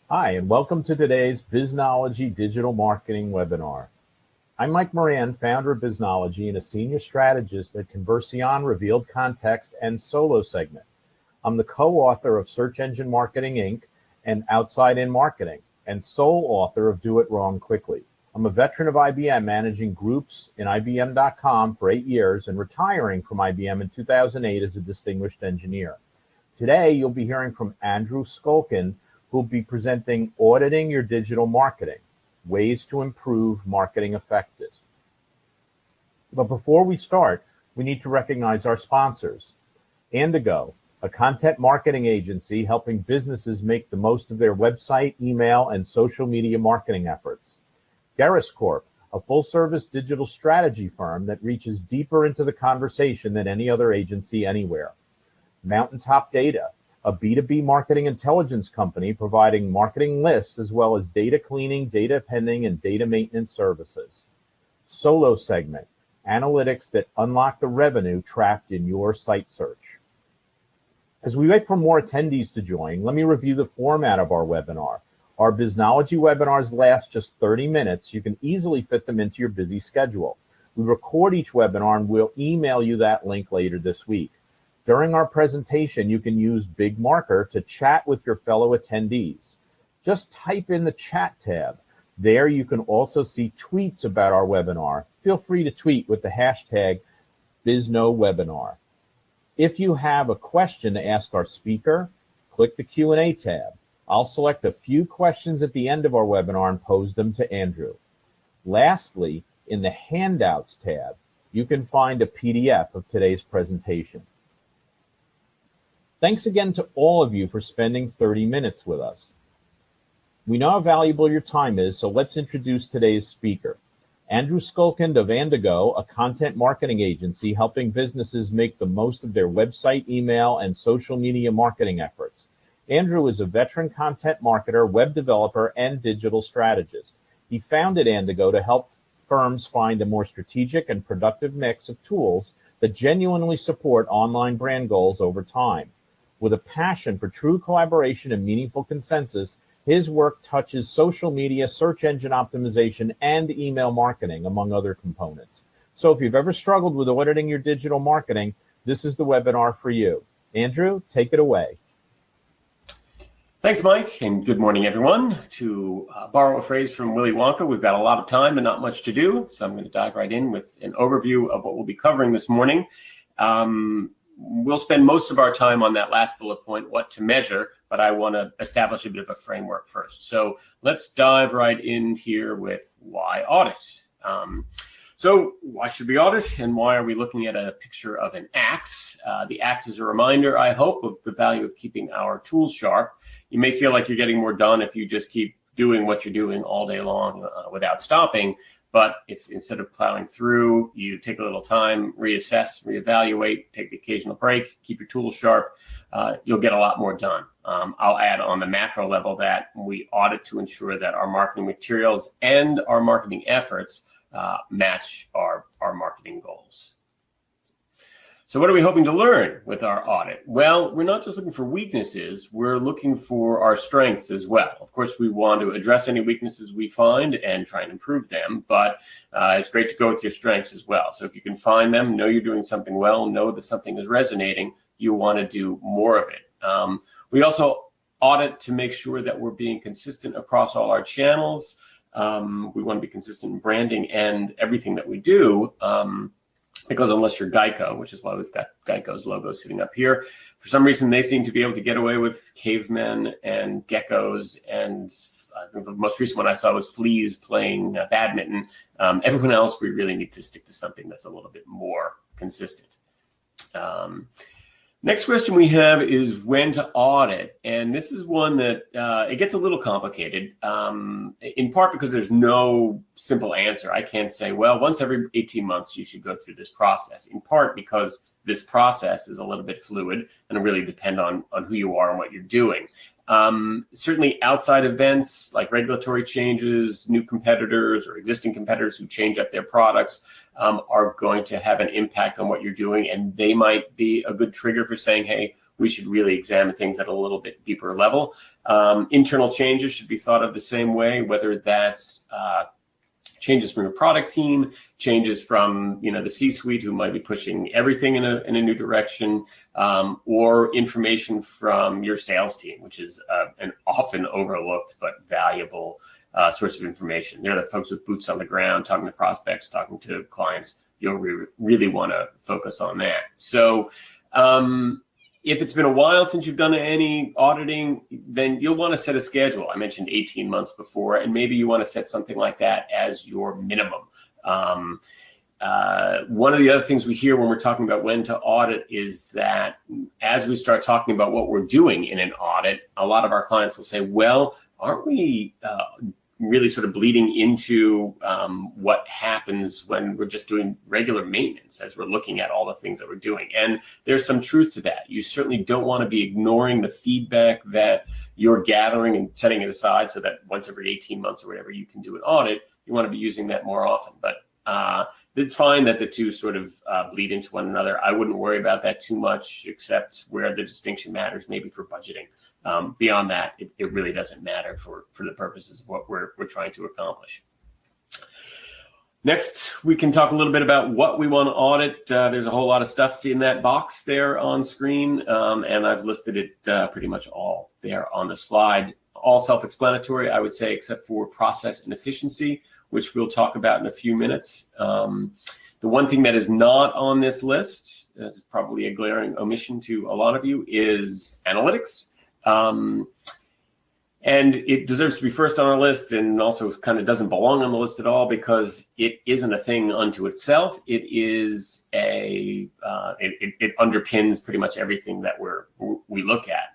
Hi, and welcome to today's Biznology Digital Marketing webinar. I'm Mike Moran, founder of Biznology and a senior strategist at Conversion Revealed Context and Solo Segment. I'm the co-author of Search Engine Marketing, Inc. and Outside In Marketing, and sole author of Do It Wrong Quickly. I'm a veteran of IBM, managing groups in IBM.com for 8 years and retiring from IBM in 2008 as a distinguished engineer. Today, you'll be hearing from Andrew Skolkin, who'll be presenting Auditing Your Digital Marketing, Ways to Improve Marketing Effectiveness. But before we start, we need to recognize our sponsors. Andigo, a content marketing agency helping businesses make the most of their website, email, and social media marketing efforts. Gerris Corp, a full-service digital strategy firm that reaches deeper into the conversation than any other agency anywhere. Mountaintop Data, a B2B marketing intelligence company providing marketing lists as well as data cleaning, data appending, and data maintenance services. Solo Segment, analytics that unlock the revenue trapped in your site search. As we wait for more attendees to join, let me review the format of our webinar. Our Biznology webinars last just 30 minutes. You can easily fit them into your busy schedule. We record each webinar and we'll email you that link later this week. During our presentation, you can use Big Marker to chat with your fellow attendees. Just type in the chat tab. There you can also see tweets about our webinar. Feel free to tweet with the hashtag BiznoWebinar. If you have a question to ask our speaker, click the Q&A tab. I'll select a few questions at the end of our webinar and pose them to Andrew. Lastly, in the Handouts tab, you can find a PDF of today's presentation. Thanks again to all of you for spending 30 minutes with us. We know how valuable your time is, so let's introduce today's speaker. Andrew Skolkin of Andigo, a content marketing agency helping businesses make the most of their website, email, and social media marketing efforts. Andrew is a veteran content marketer, web developer, and digital strategist. He founded Andigo to help firms find a more strategic and productive mix of tools that genuinely support online brand goals over time. With a passion for true collaboration and meaningful consensus, his work touches social media, search engine optimization, and email marketing, among other components. So if you've ever struggled with auditing your digital marketing, this is the webinar for you. Andrew, take it away. Thanks, Mike, and good morning, everyone. To borrow a phrase from Willy Wonka, we've got a lot of time and not much to do, so I'm going to dive right in with an overview of what we'll be covering this morning. We'll spend most of our time on that last bullet point, what to measure, but I want to establish a bit of a framework first. So let's dive right in here with why audit. So why should we audit, and why are we looking at a picture of an axe? The axe is a reminder, I hope, of the value of keeping our tools sharp. You may feel like you're getting more done if you just keep doing what you're doing all day long without stopping. But if instead of plowing through, you take a little time, reassess, reevaluate, take the occasional break, keep your tools sharp, you'll get a lot more done. I'll add on the macro level that we audit to ensure that our marketing materials and our marketing efforts match our marketing goals. So what are we hoping to learn with our audit? Well, we're not just looking for weaknesses, we're looking for our strengths as well. Of course, we want to address any weaknesses we find and try and improve them, but it's great to go with your strengths as well. So if you can find them, know you're doing something well, know that something is resonating, you want to do more of it. We also audit to make sure that we're being consistent across all our channels. We want to be consistent in branding and everything that we do. Because unless you're Geico, which is why we've got Geico's logo sitting up here, for some reason they seem to be able to get away with cavemen and geckos, and I think the most recent one I saw was fleas playing badminton. Everyone else, we really need to stick to something that's a little bit more consistent. Next question we have is when to audit, and this is one that it gets a little complicated, in part because there's no simple answer. I can't say, well, once every 18 months you should go through this process, in part because this process is a little bit fluid and it really depend on who you are and what you're doing. Certainly outside events like regulatory changes, new competitors or existing competitors who change up their products are going to have an impact on what you're doing, and they might be a good trigger for saying, hey, we should really examine things at a little bit deeper level. Internal changes should be thought of the same way, whether that's changes from your product team, changes from the C-suite who might be pushing everything in a new direction, or information from your sales team, which is an often overlooked but valuable source of information. They're the folks with boots on the ground, talking to prospects, talking to clients. You'll really want to focus on that. So if it's been a while since you've done any auditing, then you'll want to set a schedule. I mentioned 18 months before, and maybe you want to set something like that as your minimum. One of the other things we hear when we're talking about when to audit is that as we start talking about what we're doing in an audit, a lot of our clients will say, well, aren't we really sort of bleeding into what happens when we're just doing regular maintenance as we're looking at all the things that we're doing? And there's some truth to that. You certainly don't want to be ignoring the feedback that you're gathering and setting it aside so that once every 18 months or whatever you can do an audit. You want to be using that more often. But it's fine that the two sort of bleed into one another. I wouldn't worry about that too much, except where the distinction matters, maybe for budgeting. Beyond that, it really doesn't matter for the purposes of what we're trying to accomplish. Next, we can talk a little bit about what we want to audit. There's a whole lot of stuff in that box there on screen, and I've listed it pretty much all there on the slide. All self-explanatory, I would say, except for process and efficiency, which we'll talk about in a few minutes. The one thing that is not on this list, is probably a glaring omission to a lot of you, is analytics. And it deserves to be first on our list, and also kind of doesn't belong on the list at all because it isn't a thing unto itself. It is it underpins pretty much everything that we look at.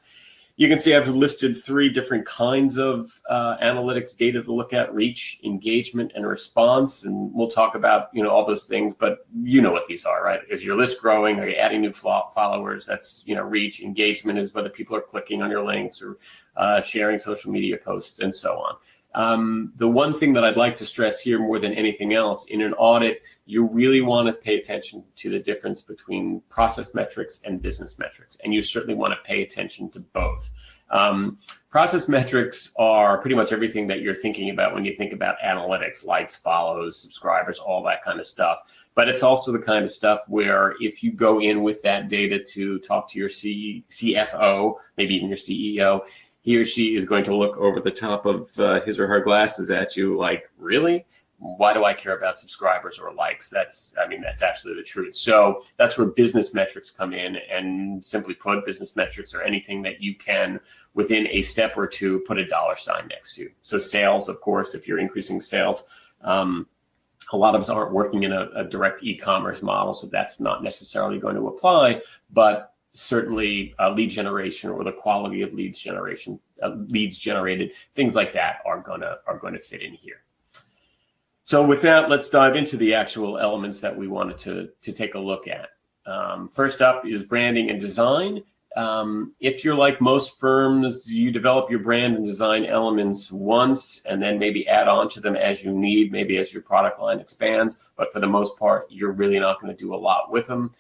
You can see I've listed 3 different kinds of analytics data to look at: reach, engagement, and response. And we'll talk about all those things, but you know what these are, right? Is your list growing? Are you adding new followers? That's reach. Engagement is whether people are clicking on your links or sharing social media posts and so on. The one thing that I'd like to stress here more than anything else, in an audit, you really want to pay attention to the difference between process metrics and business metrics, and you certainly want to pay attention to both. Process metrics are pretty much everything that you're thinking about when you think about analytics: likes, follows, subscribers, all that kind of stuff. But it's also the kind of stuff where if you go in with that data to talk to your CFO, maybe even your CEO, he or she is going to look over the top of his or her glasses at you like, really? Why do I care about subscribers or likes? That's absolutely the truth. So that's where business metrics come in. And simply put, business metrics are anything that you can, within a step or two, put a dollar sign next to. So sales, of course, if you're increasing sales, a lot of us aren't working in a direct e-commerce model, so that's not necessarily going to apply. But certainly lead generation or the quality of leads generated, things like that are going to fit in here. So with that, let's dive into the actual elements that we wanted to take a look at. First up is branding and design. If you're like most firms, you develop your brand and design elements once and then maybe add on to them as you need, maybe as your product line expands. But for the most part, you're really not going to do a lot with them.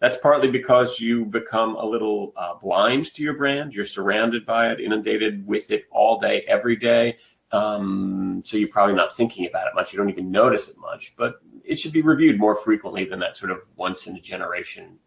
That's partly because you become a little blind to your brand. You're surrounded by it, inundated with it all day, every day. So you're probably not thinking about it much. You don't even notice it much, but it should be reviewed more frequently than that sort of once in a generation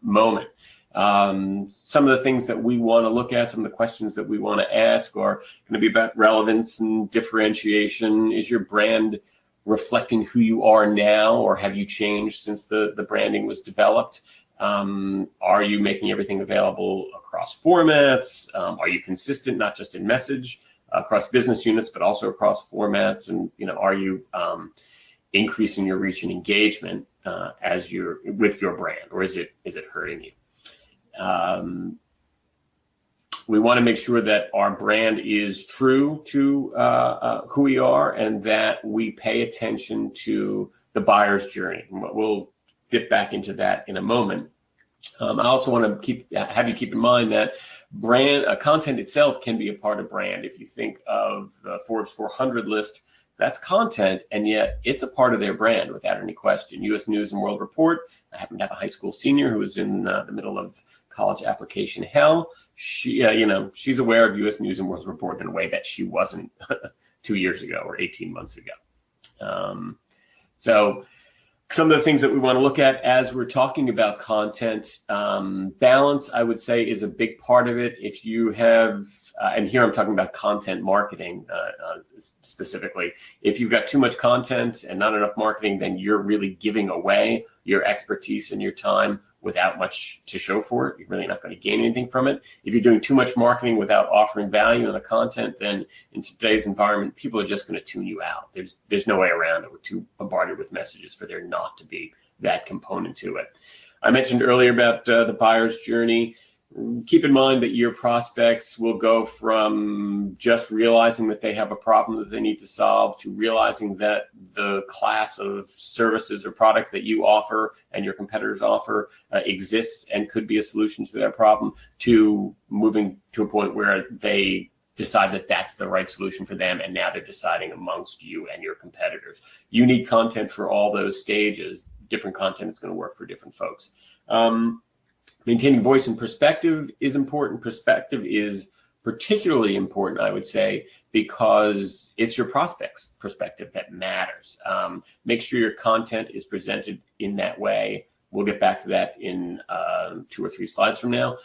moment. Some of the things that we want to look at, some of the questions that we want to ask are going to be about relevance and differentiation. Is your brand reflecting who you are now, or have you changed since the branding was developed? Are you making everything available across formats? Are you consistent, not just in message, across business units, but also across formats? And are you increasing your reach and engagement as you're with your brand, or is it hurting you? We want to make sure that our brand is true to who we are, and that we pay attention to the buyer's journey. We'll dip back into that in a moment. I also want to have you keep in mind that brand content itself can be a part of brand. If you think of the Forbes 400 list, that's content, and yet it's a part of their brand without any question. U.S. News and World Report. I happen to have a high school senior who was in the middle of college application hell. She's aware of U.S. News and World Report in a way that she wasn't 2 years ago or 18 months ago. So some of the things that we want to look at as we're talking about content, balance, I would say, is a big part of it. If you have, and here I'm talking about content marketing specifically, if you've got too much content and not enough marketing, then you're really giving away your expertise and your time without much to show for it. You're really not going to gain anything from it. If you're doing too much marketing without offering value in the content, then in today's environment, people are just going to tune you out. There's no way around it. We're too bombarded with messages for there not to be that component to it. I mentioned earlier about the buyer's journey. Keep in mind that your prospects will go from just realizing that they have a problem that they need to solve to realizing that the class of services or products that you offer and your competitors offer exists and could be a solution to their problem, to moving to a point where they decide that that's the right solution for them, and now they're deciding amongst you and your competitors. You need content for all those stages. Different content is going to work for different folks. Maintaining voice and perspective is important. Perspective is particularly important, I would say, because it's your prospect's perspective that matters. Make sure your content is presented in that way. We'll get back to that in 2 or 3 slides from now.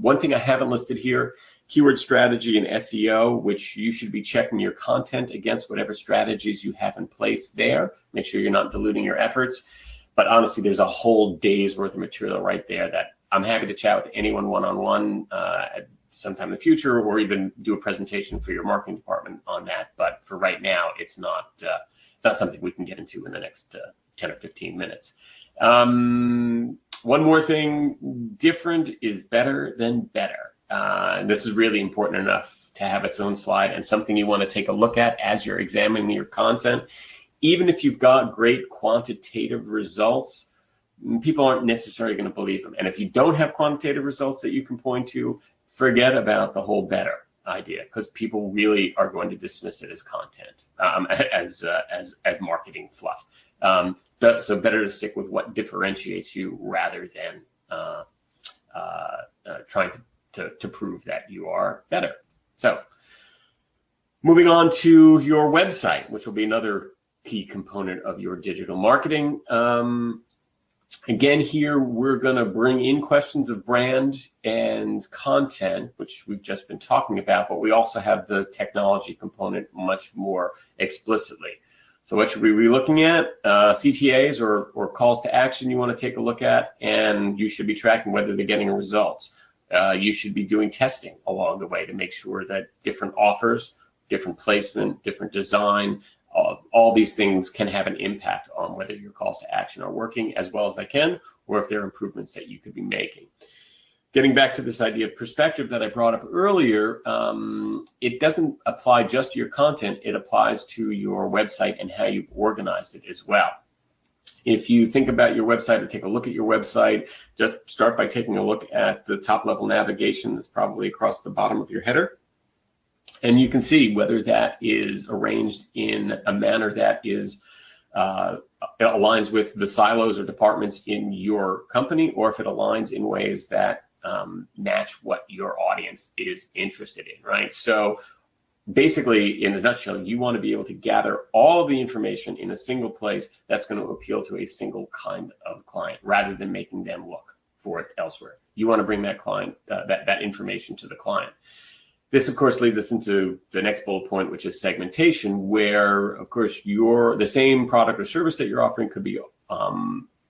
One thing I haven't listed here, keyword strategy and SEO, which you should be checking your content against whatever strategies you have in place there. Make sure you're not diluting your efforts. But honestly, there's a whole day's worth of material right there that I'm happy to chat with anyone one-on-one at sometime in the future, or even do a presentation for your marketing department on that. But for right now, it's not something we can get into in the next 10 or 15 minutes. One more thing, different is better than better. This is really important enough to have its own slide and something you want to take a look at as you're examining your content. Even if you've got great quantitative results, people aren't necessarily going to believe them. And if you don't have quantitative results that you can point to, forget about the whole better idea, because people really are going to dismiss it as content, as marketing fluff. So better to stick with what differentiates you rather than trying to prove that you are better. So moving on to your website, which will be another key component of your digital marketing. Again, here we're going to bring in questions of brand and content, which we've just been talking about, but we also have the technology component much more explicitly. So what should we be looking at? CTAs or calls to action you want to take a look at, and you should be tracking whether they're getting results. You should be doing testing along the way to make sure that different offers, different placement, different design, all these things can have an impact on whether your calls to action are working as well as they can, or if there are improvements that you could be making. Getting back to this idea of perspective that I brought up earlier, it doesn't apply just to your content, it applies to your website and how you've organized it as well. If you think about your website or take a look at your website, just start by taking a look at the top level navigation that's probably across the bottom of your header. And you can see whether that is arranged in a manner that is it aligns with the silos or departments in your company, or if it aligns in ways that match what your audience is interested in, right? So basically, in a nutshell, you want to be able to gather all of the information in a single place that's going to appeal to a single kind of client, rather than making them look for it elsewhere. You want to bring that client, that information to the client. This, of course, leads us into the next bullet point, which is segmentation, where, of course, the same product or service that you're offering could be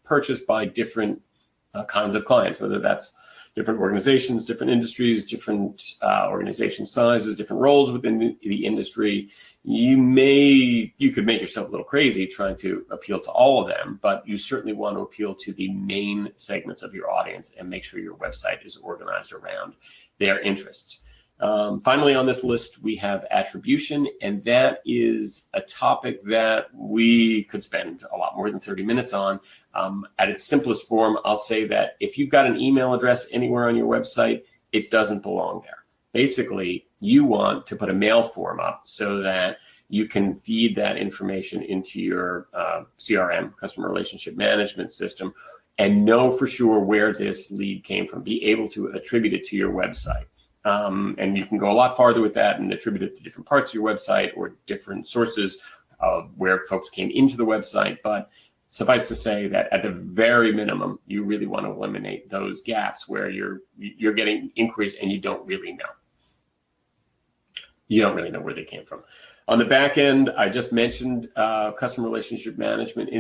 purchased by different kinds of clients, whether that's different organizations, different industries, different organization sizes, different roles within the industry. You could make yourself a little crazy trying to appeal to all of them, but you certainly want to appeal to the main segments of your audience and make sure your website is organized around their interests. Finally, on this list, we have attribution, and that is a topic that we could spend a lot more than 30 minutes on. At its simplest form, I'll say that if you've got an email address anywhere on your website, it doesn't belong there. Basically, you want to put a mail form up so that you can feed that information into your CRM, customer relationship management system, and know for sure where this lead came from. Be able to attribute it to your website. And you can go a lot farther with that and attribute it to different parts of your website or different sources where folks came into the website. But suffice to say that at the very minimum, you really want to eliminate those gaps where you're getting inquiries and you don't really know. You don't really know where they came from. On the back end, I just mentioned customer relationship management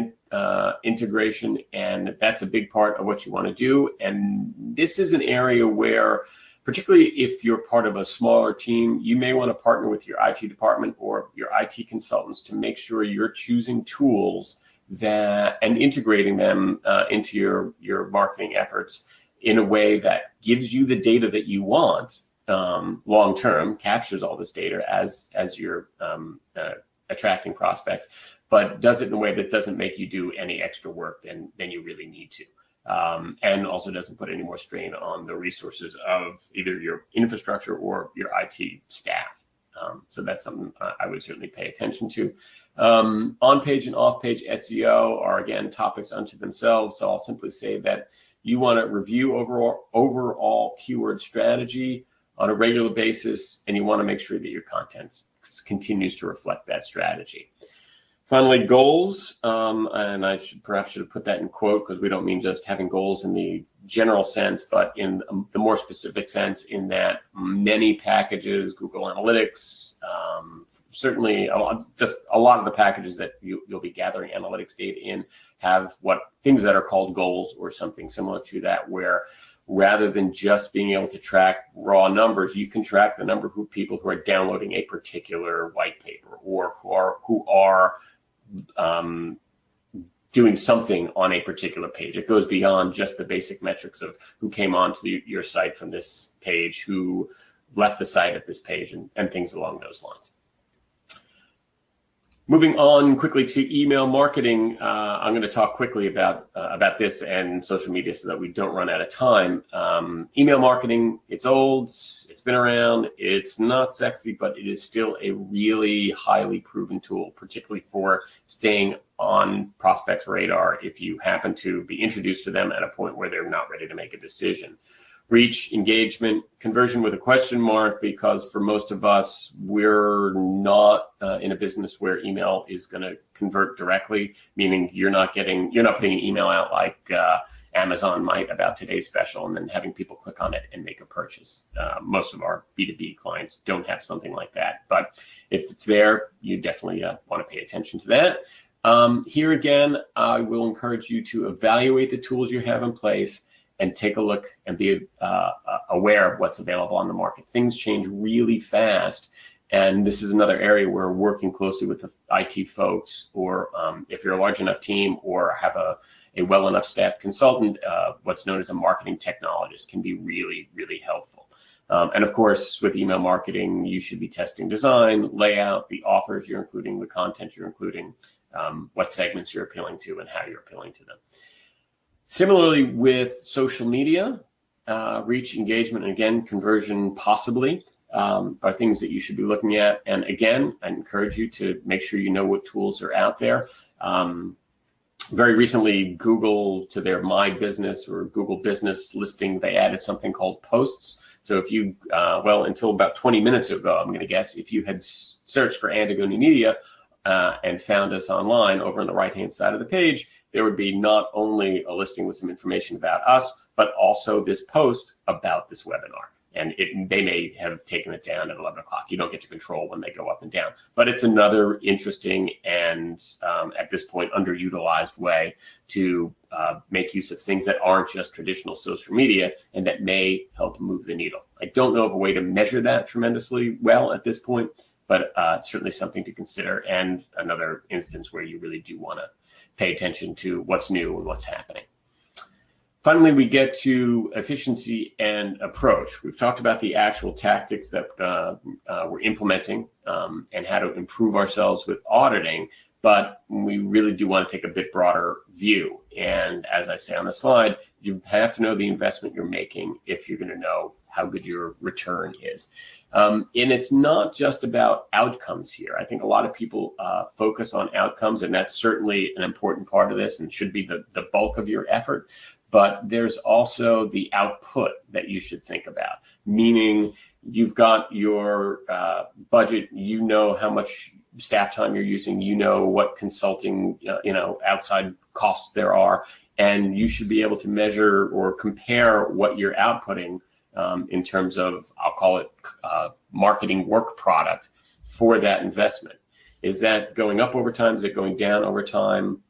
integration, and that's a big part of what you want to do. And this is an area where, particularly if you're part of a smaller team, you may want to partner with your IT department or your IT consultants to make sure you're choosing tools and integrating them into your marketing efforts in a way that gives you the data that you want long term, captures all this data as you're attracting prospects, but does it in a way that doesn't make you do any extra work than you really need to. And also doesn't put any more strain on the resources of either your infrastructure or your IT staff. So that's something I would certainly pay attention to. On-page and off-page SEO are, again, topics unto themselves. So I'll simply say that you want to review overall keyword strategy on a regular basis, and you want to make sure that your content continues to reflect that strategy. Finally, goals, and I perhaps should have put that in quote because we don't mean just having goals in the general sense, but in the more specific sense in that many packages, Google Analytics, certainly a lot of the packages that you'll be gathering analytics data in have things that are called goals or something similar to that, where rather than just being able to track raw numbers, you can track the number of people who are downloading a particular white paper or who are doing something on a particular page. It goes beyond just the basic metrics of who came onto your site from this page, who left the site at this page, and things along those lines. Moving on quickly to email marketing, I'm going to talk quickly about this and social media so that we don't run out of time. Email marketing, it's old, it's been around, it's not sexy, but it is still a really highly proven tool, particularly for staying on prospects' radar if you happen to be introduced to them at a point where they're not ready to make a decision. Reach, engagement, conversion with a question mark, because for most of us, we're not in a business where email is going to convert directly, meaning you're not putting an email out like Amazon might about today's special and then having people click on it and make a purchase. Most of our B2B clients don't have something like that, but if it's there, you definitely want to pay attention to that. Here again, I will encourage you to evaluate the tools you have in place and take a look and be aware of what's available on the market. Things change really fast, and this is another area where working closely with the IT folks, or if you're a large enough team or have a well enough staffed consultant, what's known as a marketing technologist, can be really, really helpful. And of course, with email marketing, you should be testing design, layout, the offers you're including, the content you're including, what segments you're appealing to, and how you're appealing to them. Similarly with social media, reach, engagement, and again, conversion possibly are things that you should be looking at. And again, I encourage you to make sure you know what tools are out there. Very recently, Google, to their My Business or Google Business listing, they added something called posts. So if you, until about 20 minutes ago, I'm going to guess, if you had searched for Antigone Media and found us online over on the right-hand side of the page, there would be not only a listing with some information about us, but also this post about this webinar. And they may have taken it down at 11 o'clock. You don't get to control when they go up and down. But it's another interesting and, at this point, underutilized way to make use of things that aren't just traditional social media and that may help move the needle. I don't know of a way to measure that tremendously well at this point, but certainly something to consider, and another instance where you really do want to pay attention to what's new and what's happening. Finally, we get to efficiency and approach. We've talked about the actual tactics that we're implementing and how to improve ourselves with auditing, but we really do want to take a bit broader view. And as I say on the slide, you have to know the investment you're making if you're going to know how good your return is. And it's not just about outcomes here. I think a lot of people focus on outcomes, and that's certainly an important part of this and should be the bulk of your effort. But there's also the output that you should think about, meaning you've got your budget, you know how much staff time you're using, you know what consulting, outside costs there are, and you should be able to measure or compare what you're outputting in terms of, I'll call it marketing work product for that investment. Is that going up over time? Is it going down over time?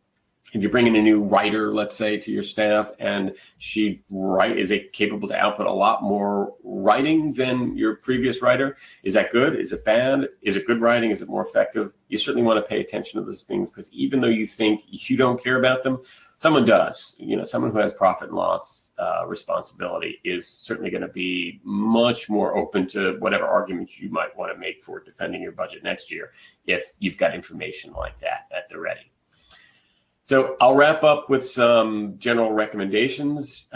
If you bring in a new writer, let's say, to your staff, and is it capable to output a lot more writing than your previous writer? Is that good? Is it bad? Is it good writing? Is it more effective? You certainly want to pay attention to those things, because even though you think you don't care about them, someone does. Someone who has profit and loss responsibility is certainly going to be much more open to whatever arguments you might want to make for defending your budget next year if you've got information like that at the ready. So I'll wrap up with some general recommendations.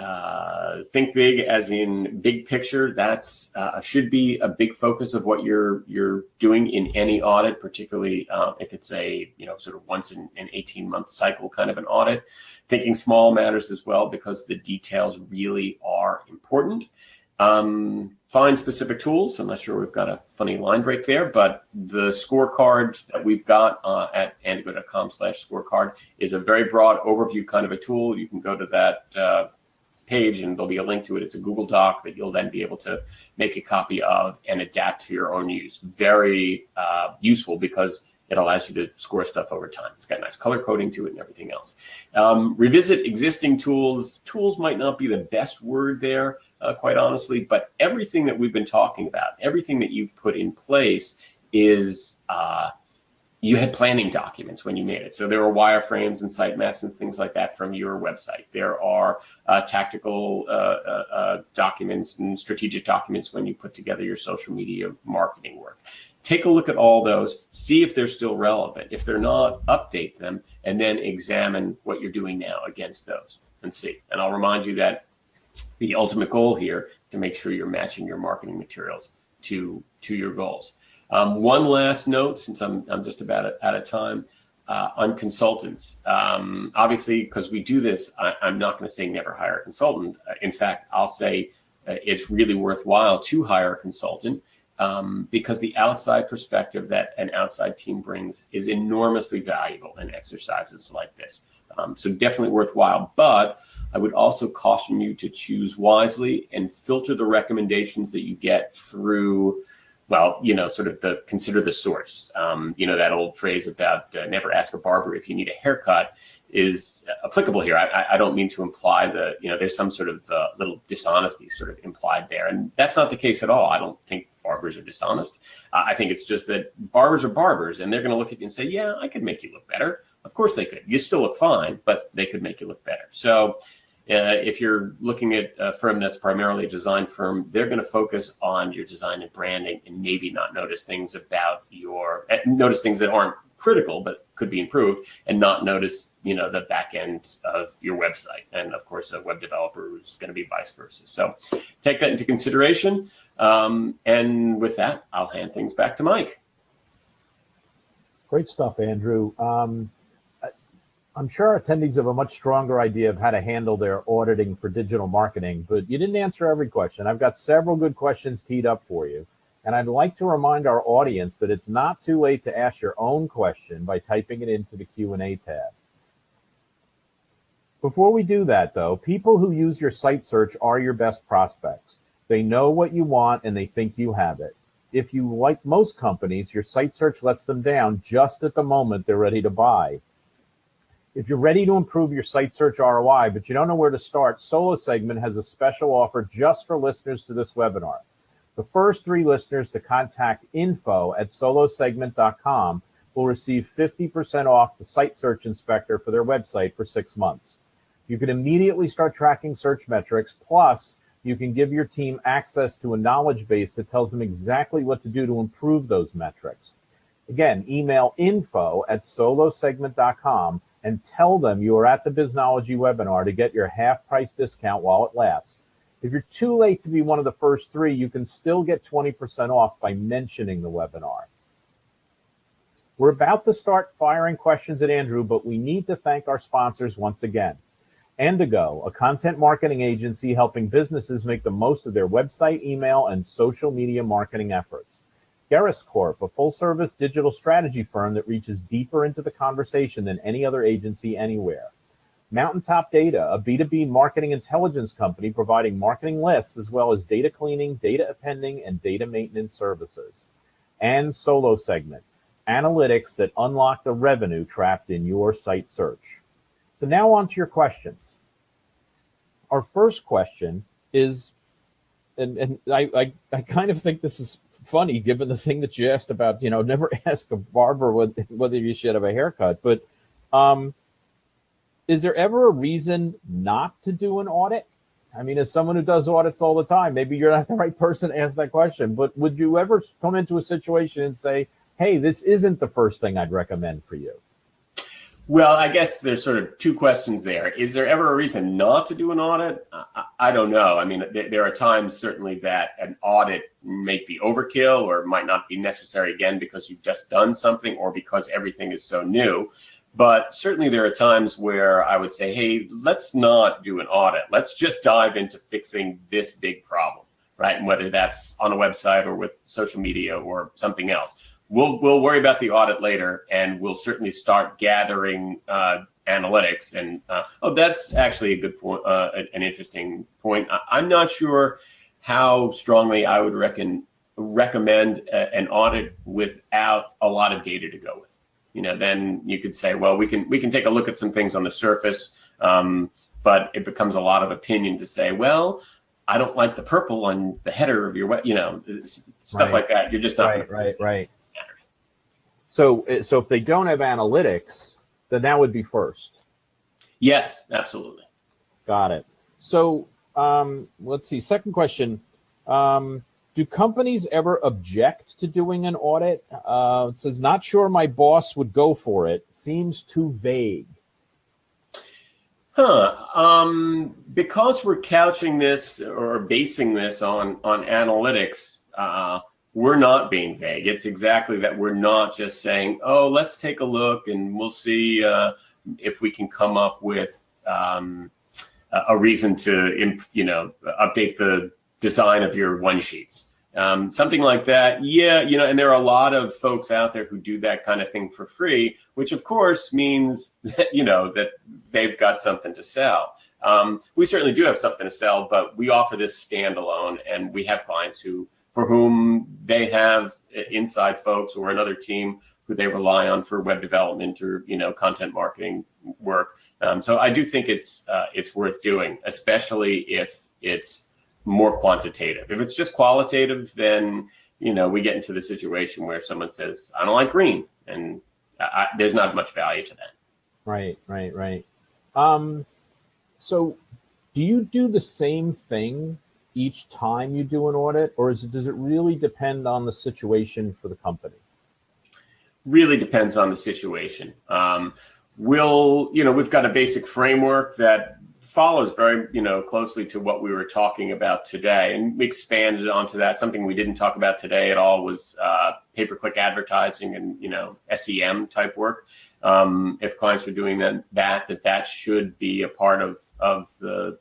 Think big, as in big picture. That's should be a big focus of what you're doing in any audit, particularly if it's a sort of once in an 18-month cycle kind of an audit. Thinking small matters as well, because the details really are important. Find specific tools. I'm not sure we've got a funny line break there, but the scorecard that we've got at andigo.com/scorecard is a very broad overview kind of a tool. You can go to that page and there'll be a link to it. It's a Google Doc that you'll then be able to make a copy of and adapt for your own use. Very useful, because it allows you to score stuff over time. It's got nice color coding to it and everything else. Revisit existing tools. Tools might not be the best word there, quite honestly, but everything that we've been talking about, everything that you've put in place is, you had planning documents when you made it. So there are wireframes and sitemaps and things like that from your website. There are tactical documents and strategic documents when you put together your social media marketing work. Take a look at all those, see if they're still relevant. If they're not, update them, and then examine what you're doing now against those and see. And I'll remind you that the ultimate goal here is to make sure you're matching your marketing materials to your goals. One last note, since I'm just about out of time, on consultants. Obviously, because we do this, I'm not going to say never hire a consultant. In fact, I'll say it's really worthwhile to hire a consultant. Because the outside perspective that an outside team brings is enormously valuable in exercises like this. So definitely worthwhile, but I would also caution you to choose wisely and filter the recommendations that you get through, sort of consider the source. That old phrase about never ask a barber if you need a haircut is applicable here. I don't mean to imply that, there's some sort of little dishonesty sort of implied there. And that's not the case at all. I don't think barbers are dishonest. I think it's just that barbers are barbers, and they're going to look at you and say, yeah, I could make you look better. Of course they could. You still look fine, but they could make you look better. So if you're looking at a firm that's primarily a design firm, they're going to focus on your design and branding and maybe not notice things that aren't critical but could be improved, and not notice the back end of your website. And of course, a web developer is going to be vice versa. So take that into consideration. And with that, I'll hand things back to Mike. Great stuff, Andrew. I'm sure our attendees have a much stronger idea of how to handle their auditing for digital marketing, but you didn't answer every question. I've got several good questions teed up for you, and I'd like to remind our audience that it's not too late to ask your own question by typing it into the Q&A tab. Before we do that, though, people who use your site search are your best prospects. They know what you want and they think you have it. If you, like most companies, your site search lets them down just at the moment they're ready to buy. If you're ready to improve your site search ROI, but you don't know where to start, Solo Segment has a special offer just for listeners to this webinar. The first 3 listeners to contact info@solosegment.com will receive 50% off the Site Search Inspector for their website for 6 months. You can immediately start tracking search metrics, plus you can give your team access to a knowledge base that tells them exactly what to do to improve those metrics. Again, email info@solosegment.com and tell them you are at the Biznology webinar to get your half-price discount while it lasts. If you're too late to be one of the first 3, you can still get 20% off by mentioning the webinar. We're about to start firing questions at Andrew, but we need to thank our sponsors once again. Endigo, a content marketing agency helping businesses make the most of their website, email, and social media marketing efforts. Gerris Corp, a full-service digital strategy firm that reaches deeper into the conversation than any other agency anywhere. Mountaintop Data, a B2B marketing intelligence company providing marketing lists as well as data cleaning, data appending, and data maintenance services. And Solo Segment, analytics that unlock the revenue trapped in your site search. So now on to your questions. Our first question is, and I kind of think this is funny given the thing that you asked about, never ask a barber whether you should have a haircut, but is there ever a reason not to do an audit? I mean, as someone who does audits all the time, maybe you're not the right person to ask that question, but would you ever come into a situation and say, hey, this isn't the first thing I'd recommend for you? Well, I guess there's sort of 2 questions there. Is there ever a reason not to do an audit? I don't know. I mean, there are times certainly that an audit may be overkill or might not be necessary again because you've just done something or because everything is so new. But certainly there are times where I would say, hey, let's not do an audit. Let's just dive into fixing this big problem, right? And whether that's on a website or with social media or something else. We'll worry about the audit later, and we'll certainly start gathering analytics. And that's actually a good point, an interesting point. I'm not sure how strongly I would recommend an audit without a lot of data to go with. Then you could say, well, we can take a look at some things on the surface, but it becomes a lot of opinion to say, well, I don't like the purple on the header of your stuff like that. You're just not right. So if they don't have analytics, then that would be first. Yes, absolutely. Got it. So let's see. Second question. Do companies ever object to doing an audit? It says, not sure my boss would go for it. Seems too vague. Because we're couching this or basing this on analytics, we're not being vague. It's exactly that. We're not just saying, oh, let's take a look and we'll see if we can come up with a reason to, update the design of your one sheets. Something like that. Yeah, and there are a lot of folks out there who do that kind of thing for free, which of course means that, that they've got something to sell. We certainly do have something to sell, but we offer this standalone, and we have clients for whom they have inside folks or another team who they rely on for web development or, content marketing work. So I do think it's worth doing, especially if it's more quantitative. If it's just qualitative, then, we get into the situation where someone says, I don't like green, and there's not much value to that. Right. So do you do the same thing each time you do an audit, or does it really depend on the situation for the company? Really depends on the situation. We've got a basic framework that follows very, closely to what we were talking about today, and we expanded onto that. Something we didn't talk about today at all was pay-per-click advertising and, SEM type work. If clients are doing that should be a part of the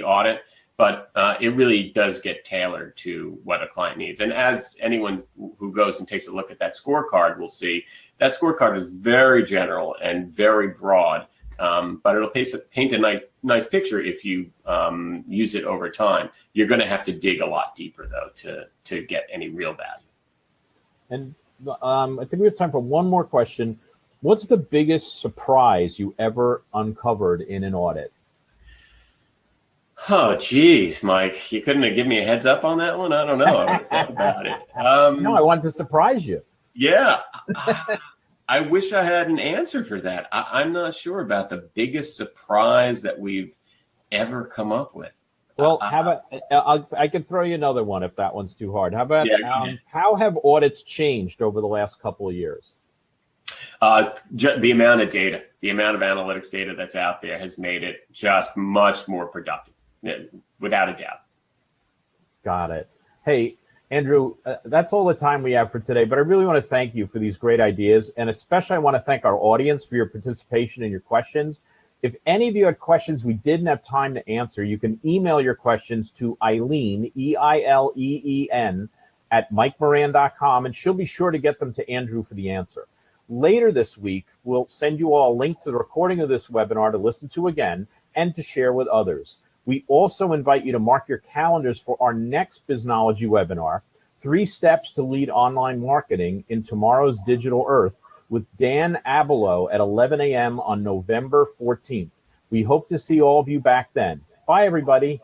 audit. But it really does get tailored to what a client needs. And as anyone who goes and takes a look at that scorecard will see, that scorecard is very general and very broad, but it'll paint a nice picture if you use it over time. You're going to have to dig a lot deeper, though, to get any real value. And I think we have time for one more question. What's the biggest surprise you ever uncovered in an audit? Oh, geez, Mike, you couldn't have given me a heads up on that one? I don't know. I thought about it. No, I wanted to surprise you. Yeah. I wish I had an answer for that. I'm not sure about the biggest surprise that we've ever come up with. Well, how about I can throw you another one if that one's too hard. How about how have audits changed over the last couple of years? The amount of data, the amount of analytics data that's out there has made it just much more productive. without a doubt. Got it. Hey, Andrew, that's all the time we have for today, but I really want to thank you for these great ideas. And especially I want to thank our audience for your participation and your questions. If any of you had questions we didn't have time to answer, you can email your questions to Eileen, E-I-L-E-E-N, at MikeMoran.com, and she'll be sure to get them to Andrew for the answer. Later this week, we'll send you all a link to the recording of this webinar to listen to again and to share with others. We also invite you to mark your calendars for our next Biznology webinar, 3 Steps to Lead Online Marketing in Tomorrow's Digital Earth, with Dan Abelo at 11 a.m. on November 14th. We hope to see all of you back then. Bye, everybody.